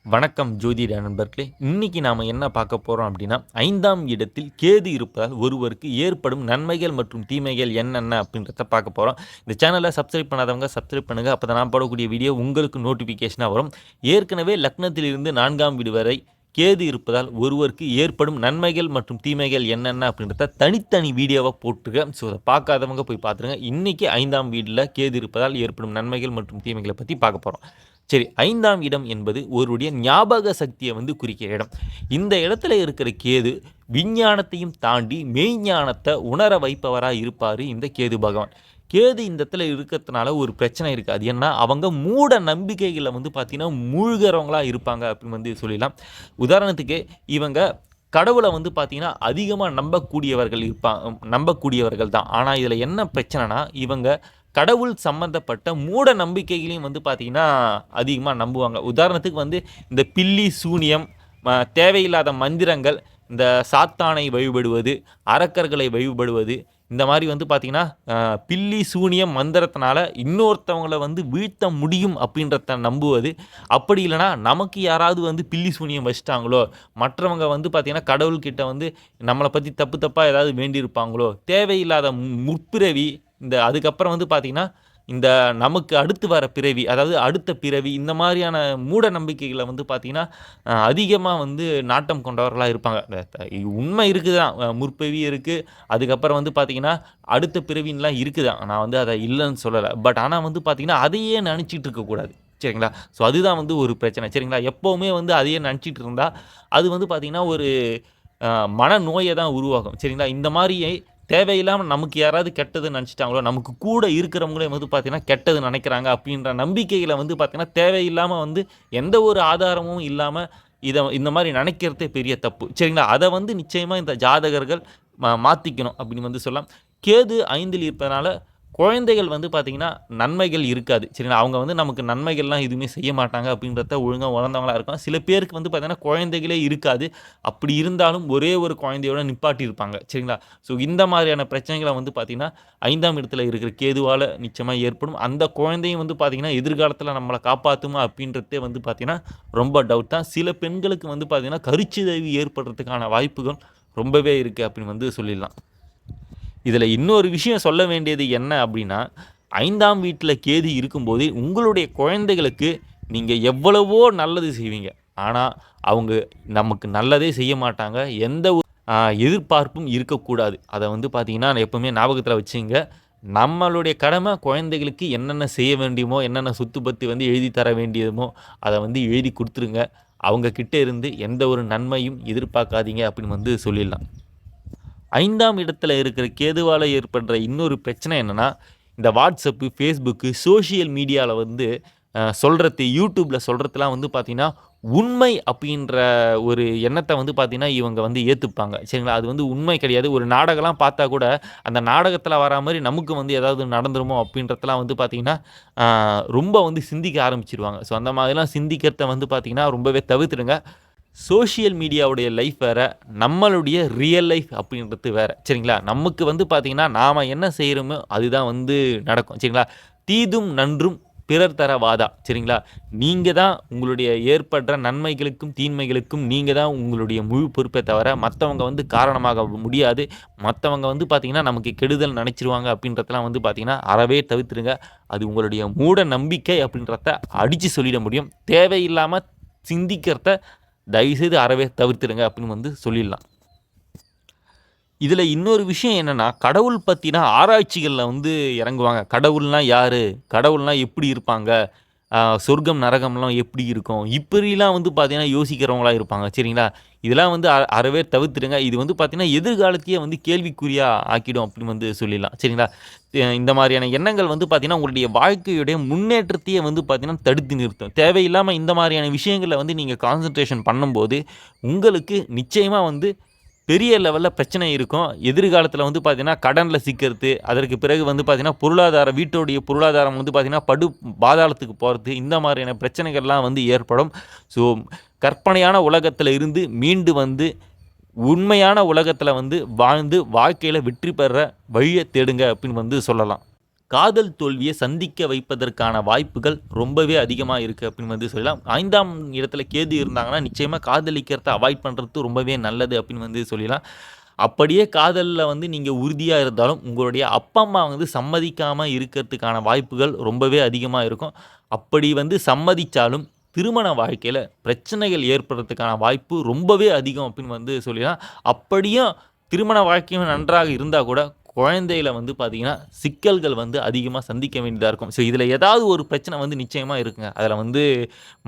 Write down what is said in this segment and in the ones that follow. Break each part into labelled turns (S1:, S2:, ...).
S1: வணக்கம் ஜோதிட நண்பர்களே. இன்னைக்கு நாம என்ன பார்க்க போறோம் அப்படின்னா, 5ஆம் இடத்தில் கேது இருப்பதால் ஒருவருக்கு ஏற்படும் நன்மைகள் மற்றும் தீமைகள் என்னென்ன அப்படின்றத பார்க்க போறோம். இந்த சேனலை சப்ஸ்கிரைப் பண்ணாதவங்க சப்ஸ்கிரைப் பண்ணுங்க. அப்பதான் நான் போடக்கூடிய வீடியோ உங்களுக்கு நோட்டிஃபிகேஷனாக வரும். ஏற்கனவே லக்னத்திலிருந்து 4ஆம் வீடு வரை கேது இருப்பதால் ஒருவருக்கு ஏற்படும் நன்மைகள் மற்றும் தீமைகள் என்னென்ன அப்படின்றத தனித்தனி வீடியோவாக போட்டுருக்கேன். ஸோ அதை பார்க்காதவங்க போய் பார்த்துருங்க. இன்னைக்கு 5ஆம் வீட்டில் கேது இருப்பதால் ஏற்படும் நன்மைகள் மற்றும் தீமைகளை பற்றி பார்க்க போகிறோம். சரி, 5ஆம் இடம் என்பது ஒருவருடைய ஞாபக சக்தியை குறிக்கிற இடம். இந்த இடத்துல இருக்கிற கேது விஞ்ஞானத்தையும் தாண்டி மெய்ஞானத்தை உணர வைப்பவராக இருப்பார் இந்த கேது பகவான். கேது இந்த இடத்துல இருக்கிறதுனால ஒரு பிரச்சனை இருக்குது. அது என்ன, அவங்க மூட நம்பிக்கைகளை பார்த்தீங்கன்னா மூழ்கிறவங்களா இருப்பாங்க அப்படின்னு சொல்லிடலாம். உதாரணத்துக்கு இவங்க கடவுளை பார்த்தீங்கன்னா அதிகமாக நம்பக்கூடியவர்கள் தான். ஆனால் இதில் என்ன பிரச்சனைனா, இவங்க கடவுள் சம்மந்தப்பட்ட மூட நம்பிக்கைகளையும் பார்த்தீங்கன்னா அதிகமாக நம்புவாங்க. உதாரணத்துக்கு இந்த பில்லி சூனியம், தேவையில்லாத மந்திரங்கள், இந்த சாத்தானை வழிபடுவது, அரக்கர்களை வழிபடுவது, இந்த மாதிரி பார்த்தீங்கன்னா பில்லி சூனியம் மந்திரத்தினால இன்னொருத்தவங்களை வீழ்த்த முடியும் அப்படின்றத நம்புவது. அப்படி இல்லைனா நமக்கு யாராவது பில்லி சூனியம் வச்சிட்டாங்களோ, மற்றவங்க பார்த்தீங்கன்னா கடவுள்கிட்ட நம்மளை பற்றி தப்பு தப்பாக ஏதாவது வேண்டியிருப்பாங்களோ, தேவையில்லாத முற்பிறவி, அதுக்கப்புறம் பார்த்தீங்கன்னா இந்த நமக்கு அடுத்து வர பிறவி, அதாவது அடுத்த பிறவி, இந்த மாதிரியான மூட நம்பிக்கைகளை பார்த்தீங்கன்னா அதிகமாக நாட்டம் கொண்டவர்களாக இருப்பாங்க. உண்மை இருக்குது தான், முற்பிறவி இருக்குது, அதுக்கப்புறம் பார்த்தீங்கன்னா அடுத்த பிறவின்லாம் இருக்குது தான். நான் அதை இல்லைன்னு சொல்லலை. பட் ஆனால் பார்த்தீங்கன்னா அதையே நினச்சிட்டு இருக்கக்கூடாது. சரிங்களா? ஸோ அதுதான் ஒரு பிரச்சனை. சரிங்களா? எப்போவுமே அதையே நினச்சிட்டு இருந்தால் அது பார்த்தீங்கன்னா ஒரு மனநோயை தான் உருவாகும். சரிங்களா? இந்த மாதிரியே தேவையில்லாமல் நமக்கு யாராவது கெட்டது நினச்சிட்டாங்களோ, நமக்கு கூட இருக்கிறவங்களே பார்த்தீங்கன்னா கெட்டது நினைக்கிறாங்க அப்படின்ற நம்பிக்கைகளை பார்த்தீங்கன்னா தேவையில்லாமல் எந்த ஒரு ஆதாரமும் இல்லாமல் இந்த மாதிரி நினைக்கிறதே பெரிய தப்பு. சரிங்களா? அதை நிச்சயமாக இந்த ஜாதகர்கள் மாற்றிக்கணும் அப்படின்னு சொல்லலாம். கேது 5ல் இருப்பதனால குழந்தைகள் பார்த்தீங்கன்னா நன்மைகள் இருக்காது. சரிங்களா? அவங்க நமக்கு நன்மைகள்லாம் எதுவுமே செய்ய மாட்டாங்க அப்படின்றத ஒழுங்காக உணர்ந்தவங்களாக இருக்கும். சில பேருக்கு பார்த்தீங்கன்னா குழந்தைகளே இருக்காது. அப்படி இருந்தாலும் ஒரே ஒரு குழந்தையோட நிப்பாட்டியிருப்பாங்க. சரிங்களா? ஸோ இந்த மாதிரியான பிரச்சனைகளை பார்த்தீங்கன்னா 5ஆம் இடத்துல இருக்கிற கேதுவால் நிச்சயமாக ஏற்படும். அந்த குழந்தையும் பார்த்தீங்கன்னா எதிர்காலத்தில் நம்மளை காப்பாற்றுமா அப்படின்றதே பார்த்தீங்கன்னா ரொம்ப டவுட் தான். சில பெண்களுக்கு பார்த்தீங்கன்னா கருச்சிதைவு ஏற்படுறதுக்கான வாய்ப்புகள் ரொம்பவே இருக்குது அப்படின்னு சொல்லிடலாம். இதில் இன்னொரு விஷயம் சொல்ல வேண்டியது என்ன அப்படின்னா, 5ஆம் வீட்டில் கேது இருக்கும்போது உங்களுடைய குழந்தைகளுக்கு நீங்கள் எவ்வளவோ நல்லது செய்வீங்க. ஆனால் அவங்க நமக்கு நல்லதே செய்ய மாட்டாங்க. எந்த ஒரு எதிர்பார்ப்பும் இருக்கக்கூடாது. அதை பார்த்தீங்கன்னா எப்போவுமே ஞாபகத்தில் வச்சுங்க. நம்மளுடைய கடமை குழந்தைகளுக்கு என்னென்ன செய்ய வேண்டியமோ, என்னென்ன சொத்து பற்றி எழுதி தர வேண்டியதுமோ அதை எழுதி கொடுத்துருங்க. அவங்கக்கிட்ட இருந்து எந்த ஒரு நன்மையும் எதிர்பார்க்காதீங்க அப்படின்னு சொல்லிடலாம். 5ஆம் இடத்துல இருக்கிற கேதுவால் ஏற்படுற இன்னொரு பிரச்சனை என்னென்னா, இந்த வாட்ஸ்அப்பு, ஃபேஸ்புக்கு, சோஷியல் மீடியாவில் சொல்கிறது, யூடியூப்பில் சொல்கிறதுலாம் பார்த்தீங்கன்னா உண்மை அப்படின்ற ஒரு எண்ணத்தை பார்த்தீங்கன்னா இவங்க ஏற்றுப்பாங்க. சரிங்களா? அது உண்மை கிடையாது. ஒரு நாடகம்லாம் பார்த்தா கூட அந்த நாடகத்தில் வர மாதிரி நமக்கு ஏதாவது நடந்துருமோ அப்படின்றதெல்லாம் பார்த்தீங்கன்னா ரொம்ப சிந்திக்க ஆரம்பிச்சிருவாங்க. ஸோ அந்த மாதிரிலாம் சிந்திக்கிறத பார்த்தீங்கன்னா ரொம்பவே தவிர்த்துடுங்க. சோஷியல் மீடியாவுடைய லைஃப் வேறு, நம்மளுடைய ரியல் லைஃப் அப்படின்றது வேறு. சரிங்களா? நமக்கு பார்த்தீங்கன்னா நாம் என்ன செய்கிறோமோ அதுதான் நடக்கும். சரிங்களா? தீதும் நன்றும் பிறர் தர வாதா. சரிங்களா? நீங்கள் தான் உங்களுடைய ஏற்படுற நன்மைகளுக்கும் தீன்மைகளுக்கும் நீங்கள் தான் உங்களுடைய முழு பொறுப்பை தவிர மற்றவங்க காரணமாக முடியாது. மற்றவங்க பார்த்தீங்கன்னா நமக்கு கெடுதல் நினச்சிருவாங்க அப்படின்றதெல்லாம் பார்த்தீங்கன்னா அறவே தவிர்த்துருங்க. அது உங்களுடைய மூட நம்பிக்கை அப்படின்றத அடித்து சொல்லிட முடியும். தேவையில்லாமல் சிந்திக்கிறத தயவுசெய்து அறவே தவிர்த்துடுங்க அப்படின்னு சொல்லிடலாம். இதில் இன்னொரு விஷயம் என்னென்னா, கடவுள் பற்றினா ஆராய்ச்சிகளில் இறங்குவாங்க. கடவுள்னால் யார், கடவுள்னால் எப்படி இருப்பாங்க, சொர்க்கம் நரகம்லாம் எப்படி இருக்கும், இப்படிலாம் பார்த்தீங்கன்னா யோசிக்கிறவங்களா இருப்பாங்க. சரிங்களா? இதெல்லாம் அறவே தவிர்த்துடுங்க. இது பார்த்தீங்கன்னா எதிர்காலத்தையே கேள்விக்குறியாக ஆக்கிடும் அப்படின்னு சொல்லிடலாம். சரிங்களா? இந்த மாதிரியான எண்ணங்கள் பார்த்தீங்கன்னா உங்களுடைய வாழ்க்கையுடைய முன்னேற்றத்தையே பார்த்தீங்கன்னா தடுத்து நிறுத்தும். தேவையில்லாமல் இந்த மாதிரியான விஷயங்களில் நீங்கள் கான்சன்ட்ரேஷன் பண்ணும்போது உங்களுக்கு நிச்சயமாக பெரிய லெவலில் பிரச்சனை இருக்கும். எதிர்காலத்தில் பார்த்தீங்கன்னா கடனில் சிக்கிறது, அதற்கு பிறகு பார்த்தீங்கன்னா வீட்டோடைய பொருளாதாரம் பார்த்தீங்கன்னா படு பாதாளத்துக்கு போகிறது, இந்த மாதிரியான பிரச்சனைகள்லாம் ஏற்படும். ஸோ கற்பனையான உலகத்தில் இருந்து மீண்டு உண்மையான உலகத்தில் வாழ்ந்து வாழ்க்கையில் வெற்றி பெற வழியை தேடுங்க அப்படின்னு சொல்லலாம். காதல் தோல்வியை சந்திக்க வைப்பதற்கான வாய்ப்புகள் ரொம்பவே அதிகமாக இருக்குது அப்படின்னு வந்து சொல்லலாம். 5ஆம் இடத்துல கேது இருந்தாங்கன்னா நிச்சயமாக காதலிக்கிறத அவாய்ட் பண்ணுறது ரொம்பவே நல்லது அப்படின்னு வந்து சொல்லலாம். அப்படியே காதலில் வந்து நீங்கள் உறுதியாக இருந்தாலும் உங்களுடைய அப்பா அம்மா வந்து சம்மதிக்காமல் இருக்கிறதுக்கான வாய்ப்புகள் ரொம்பவே அதிகமாக இருக்கும். அப்படி வந்து சம்மதித்தாலும் திருமண வாழ்க்கையில் பிரச்சனைகள் ஏற்படுறதுக்கான வாய்ப்பு ரொம்பவே அதிகம் அப்படின்னு வந்து சொல்லலாம். அப்படியும் திருமண வாழ்க்கையும் நன்றாக இருந்தால் கூட குழந்தையில வந்து பார்த்தீங்கன்னா சிக்கல்கள் வந்து அதிகமாக சந்திக்க வேண்டியதாக இருக்கும். ஸோ இதில் ஏதாவது ஒரு பிரச்சனை வந்து நிச்சயமாக இருக்குங்க. அதில் வந்து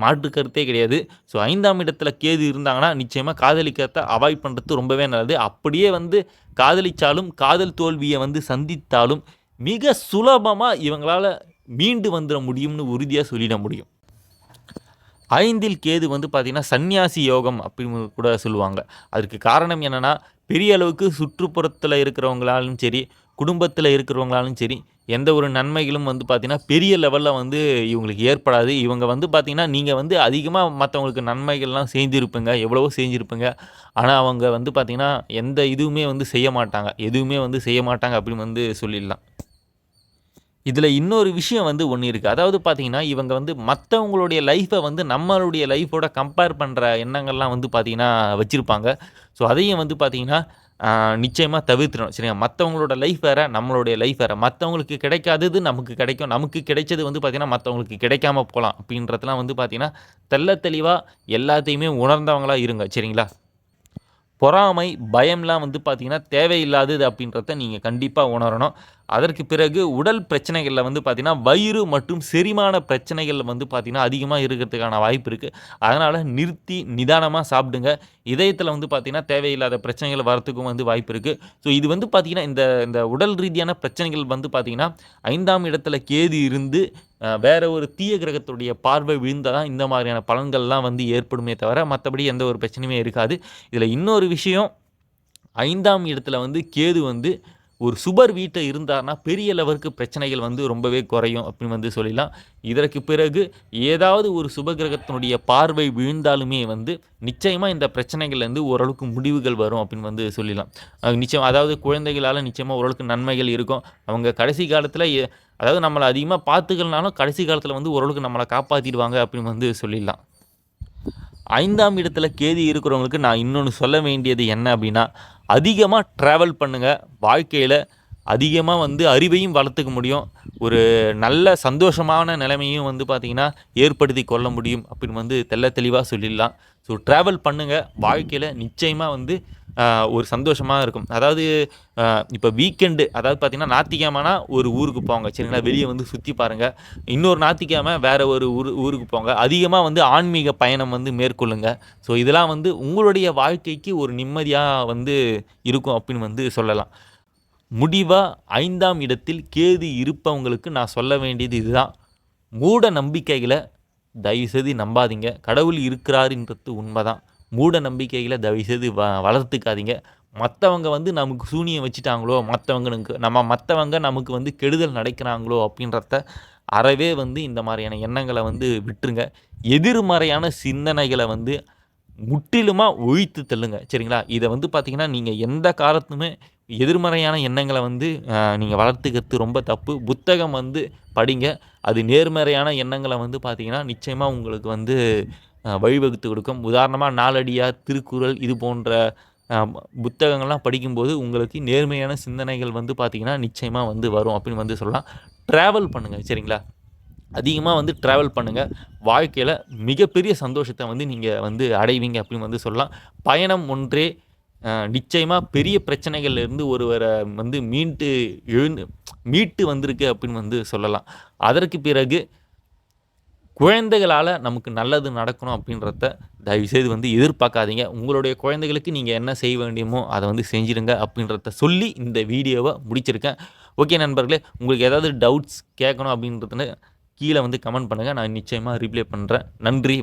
S1: மாற்று கருத்தே கிடையாது. ஸோ 5ஆம் இடத்துல கேது இருந்தாங்கன்னா நிச்சயமாக காதலிக்கிறத அவாய்ட் பண்ணுறது ரொம்பவே நல்லது. அப்படியே வந்து காதலித்தாலும் காதல் தோல்வியை வந்து சந்தித்தாலும் மிக சுலபமாக இவங்களால் மீண்டு வந்துட முடியும்னு உறுதியாக சொல்லிட முடியும். 5இல் கேது வந்து பார்த்திங்கன்னா சந்நியாசி யோகம் அப்படின்னு கூட சொல்லுவாங்க. அதுக்கு காரணம் என்னென்னா பெரிய அளவுக்கு சுற்றுப்புறத்தில் இருக்கிறவங்களாலும் சரி, குடும்பத்தில் இருக்கிறவங்களாலும் சரி, எந்த ஒரு நன்மைகளும் வந்து பார்த்திங்கன்னா பெரிய லெவலில் வந்து இவங்களுக்கு ஏற்படாது. இவங்க வந்து பார்த்திங்கன்னா நீங்கள் வந்து அதிகமாக மற்றவங்களுக்கு நன்மைகள்லாம் செஞ்சுருப்பீங்க, எவ்வளவோ செஞ்சுருப்பீங்க. ஆனால் அவங்க வந்து பார்த்திங்கன்னா எந்த இதுவுமே வந்து செய்ய மாட்டாங்க, எதுவுமே வந்து செய்ய மாட்டாங்க அப்படின்னு வந்து சொல்லிடலாம். இதில் இன்னொரு விஷயம் வந்து ஒன்று இருக்குது. அதாவது பார்த்தீங்கன்னா, இவங்க வந்து மற்றவங்களுடைய லைஃப்பை வந்து நம்மளுடைய லைஃபோட கம்பேர் பண்ணுற எண்ணங்கள்லாம் வந்து பார்த்தீங்கன்னா வச்சுருப்பாங்க. ஸோ அதையும் வந்து பார்த்தீங்கன்னா நிச்சயமாக தவிர்த்துடணும். சரிங்களா? மற்றவங்களோட லைஃப் வேறு, நம்மளுடைய லைஃப் வேறு. மற்றவங்களுக்கு கிடைக்காதது நமக்கு கிடைக்கும். நமக்கு கிடைச்சது வந்து பார்த்தீங்கன்னா மற்றவங்களுக்கு கிடைக்காம போகலாம். அப்படின்றதெல்லாம் வந்து பார்த்தீங்கன்னா தெள்ளத் தெளிவாக எல்லாத்தையுமே உணர்ந்தவங்களா இருங்க. சரிங்களா? பொறாமை, பயம்லாம் வந்து பார்த்தீங்கன்னா தேவையில்லாதது அப்படின்றத நீங்கள் கண்டிப்பாக உணரணும். அதற்கு பிறகு உடல் பிரச்சனைகளில் வந்து பார்த்தீங்கன்னா வயிறு மற்றும் செரிமான பிரச்சனைகள் வந்து பார்த்தீங்கன்னா அதிகமாக இருக்கிறதுக்கான வாய்ப்பு இருக்குது. அதனால் நிறுத்தி நிதானமாக சாப்பிடுங்க. இதயத்தில் வந்து பார்த்தீங்கன்னா தேவையில்லாத பிரச்சனைகள் வரத்துக்கும் வந்து வாய்ப்பு இருக்குது. ஸோ இது வந்து பார்த்தீங்கன்னா இந்த இந்த உடல் ரீதியான பிரச்சனைகள் வந்து பார்த்தீங்கன்னா 5ஆம் இடத்துல கேது இருந்து வேற ஒரு தீய கிரகத்துடைய பார்வை விழுந்தால் தான் இந்த மாதிரியான பலன்கள்லாம் வந்து ஏற்படுமே தவிர மற்றபடி எந்த ஒரு பிரச்சனையுமே இருக்காது. இதில் இன்னொரு விஷயம் 5ஆம் இடத்துல வந்து கேது வந்து ஒரு சுபர் வீட்டில் இருந்தார்னா பெரிய லெவலுக்கு பிரச்சனைகள் வந்து ரொம்பவே குறையும் அப்படின்னு வந்து சொல்லலாம். இதற்கு பிறகு ஏதாவது ஒரு சுபகிரகத்தினுடைய பார்வை விழுந்தாலுமே வந்து நிச்சயமாக இந்த பிரச்சனைகள்லேருந்து ஓரளவுக்கு முடிவுகள் வரும் அப்படின்னு வந்து சொல்லலாம். நிச்சயம் அதாவது குழந்தைகளால் நிச்சயமாக ஓரளவுக்கு நன்மைகள் இருக்கும். அவங்க கடைசி காலத்தில் அதாவது நம்மளை அதிகமாக பார்த்துக்கலனாலும் கடைசி காலத்தில் வந்து ஓரளவுக்கு நம்மளை காப்பாற்றிடுவாங்க அப்படின்னு வந்து சொல்லிடலாம். 5ஆம் இடத்துல கேது இருக்கிறவங்களுக்கு நான் இன்னொன்று சொல்ல வேண்டியது என்ன அப்படின்னா, அதிகமாக ட்ராவல் பண்ணுங்கள். வாழ்க்கையில் அதிகமாக வந்து அறிவையும் வளர்த்துக்க முடியும். ஒரு நல்ல சந்தோஷமான நிலைமையும் வந்து பார்த்திங்கன்னா ஏற்படுத்தி கொள்ள முடியும் அப்படின்னு வந்து தெளிவாக சொல்லிடலாம். ஸோ ட்ராவல் பண்ணுங்கள். வாழ்க்கையில் நிச்சயமாக வந்து ஒரு சந்தோஷமாக இருக்கும். அதாவது இப்போ வீக்கெண்டு அதாவது பார்த்திங்கன்னா ஞாயிற்றுக்கிழமைனா ஒரு ஊருக்கு போங்க. சரிங்களா? வெளியே வந்து சுற்றி பாருங்கள். இன்னொரு ஞாயிற்றுக்கிழமை வேறு ஒரு ஊருக்கு போங்க. அதிகமாக வந்து ஆன்மீக பயணம் வந்து மேற்கொள்ளுங்க. ஸோ இதெல்லாம் வந்து உங்களுடைய வாழ்க்கைக்கு ஒரு நிம்மதியாக வந்து இருக்கும் அப்படின்னு வந்து சொல்லலாம். முடிவாக 5ஆம் இடத்தில் கேது இருப்பவங்களுக்கு நான் சொல்ல வேண்டியது இதுதான். மூட நம்பிக்கைகளை தயவுசெய்து நம்பாதீங்க. கடவுள் இருக்கிறாருன்றது உண்மைதான். மூட நம்பிக்கைகளை தயவுசெய்து வளர்த்துக்காதீங்க. மற்றவங்க வந்து நமக்கு சூனியம் வச்சுட்டாங்களோ, மற்றவங்க நமக்கு வந்து கெடுதல் நடக்கிறாங்களோ அப்படின்றத அறவே வந்து இந்த மாதிரியான எண்ணங்களை வந்து விட்டுருங்க. எதிர்மறையான சிந்தனைகளை வந்து முற்றிலுமாக ஒழித்து தள்ளுங்க. சரிங்களா? இதை வந்து பார்த்திங்கன்னா நீங்கள் எந்த காலத்துமே எதிர்மறையான எண்ணங்களை வந்து நீங்கள் வளர்த்துக்கிறது ரொம்ப தப்பு. புத்தகம் வந்து படிங்க. அது நேர்மறையான எண்ணங்களை வந்து பார்த்திங்கன்னா நிச்சயமாக உங்களுக்கு வந்து வழிவகுத்து கொடுக்கும். உதாரணமாக நாலடியார், திருக்குறள் இது போன்ற புத்தகங்கள்லாம் படிக்கும்போது உங்களுக்கு நேர்மையான சிந்தனைகள் வந்து பார்த்திங்கன்னா நிச்சயமாக வந்து வரும் அப்படின்னு வந்து சொல்லலாம். ட்ராவல் பண்ணுங்கள். சரிங்களா? அதிகமாக வந்து ட்ராவல் பண்ணுங்கள். வாழ்க்கையில் மிகப்பெரிய சந்தோஷத்தை வந்து நீங்கள் வந்து அடைவீங்க அப்படின்னு வந்து சொல்லலாம். பயணம் ஒன்றே நிச்சயமாக பெரிய பிரச்சனைகள்லேருந்து ஒருவரை வந்து மீட்டு வந்திருக்கு அப்படின்னு வந்து சொல்லலாம். அதற்கு பிறகு குழந்தைகளால் நமக்கு நல்லது நடக்கணும் அப்படின்றத தயவுசெய்து வந்து எதிர்பார்க்காதீங்க. உங்களுடைய குழந்தைகளுக்கு நீங்கள் என்ன செய்ய வேண்டியமோ அதை வந்து செஞ்சிடுங்க அப்படின்றத சொல்லி இந்த வீடியோவை முடிச்சிருக்கேன். ஓகே நண்பர்களே, உங்களுக்கு ஏதாவது டவுட்ஸ் கேட்கணும் அப்படின்றதுன்னு கீழே வந்து கமெண்ட் பண்ணுங்கள். நான் நிச்சயமாக ரிப்ளை பண்ணுறேன். நன்றி.